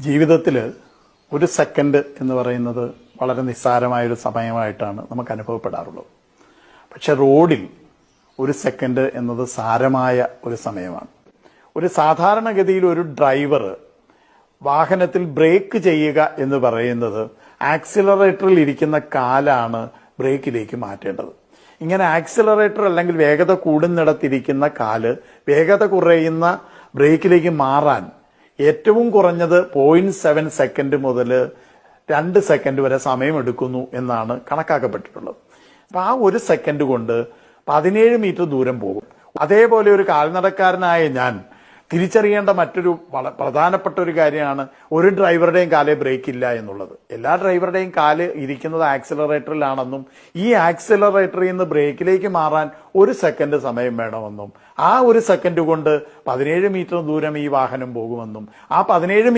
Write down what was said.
ജീവിതത്തിൽ ഒരു സെക്കൻഡ് എന്ന് പറയുന്നത് വളരെ നിസ്സാരമായൊരു സമയമായിട്ടാണ് നമുക്ക് അനുഭവപ്പെടാറുള്ളത്. പക്ഷെ റോഡിൽ ഒരു സെക്കൻഡ് എന്നത് സാരമായ ഒരു സമയമാണ്. ഒരു സാധാരണഗതിയിൽ ഒരു ഡ്രൈവർ വാഹനത്തിൽ ബ്രേക്ക് ചെയ്യുക എന്ന് പറയുന്നത് ആക്സിലറേറ്ററിൽ ഇരിക്കുന്ന കാലാണ് ബ്രേക്കിലേക്ക് മാറ്റേണ്ടത്. ഇങ്ങനെ ആക്സിലറേറ്റർ അല്ലെങ്കിൽ വേഗത കൂടുന്നിടത്തിരിക്കുന്ന കാല് വേഗത കുറയുന്ന ബ്രേക്കിലേക്ക് മാറാൻ ഏറ്റവും കുറഞ്ഞത് 0.7 സെക്കൻഡ് മുതൽ 2 സെക്കൻഡ് വരെ സമയമെടുക്കുന്നു എന്നാണ് കണക്കാക്കപ്പെട്ടിട്ടുള്ളത്. അപ്പൊ ആ ഒരു സെക്കൻഡ് കൊണ്ട് 17 മീറ്റർ ദൂരം പോകും. അതേപോലെ ഒരു കാൽനടക്കാരനായ ഞാൻ തിരിച്ചറിയേണ്ട മറ്റൊരു പ്രധാനപ്പെട്ട ഒരു കാര്യമാണ് ഒരു ഡ്രൈവറുടെയും കാലേ ബ്രേക്ക് ഇല്ല എന്നുള്ളത്. എല്ലാ ഡ്രൈവറുടെയും കാല് ഇരിക്കുന്നത് ആക്സിലറേറ്ററിലാണെന്നും ഈ ആക്സിലറേറ്ററിൽ നിന്ന് ബ്രേക്കിലേക്ക് മാറാൻ 1 സെക്കൻഡ് സമയം വേണമെന്നും ആ 1 സെക്കൻഡ് കൊണ്ട് 17 മീറ്റർ ദൂരം ഈ വാഹനം പോകുമെന്നും ആ 17 മീറ്റർ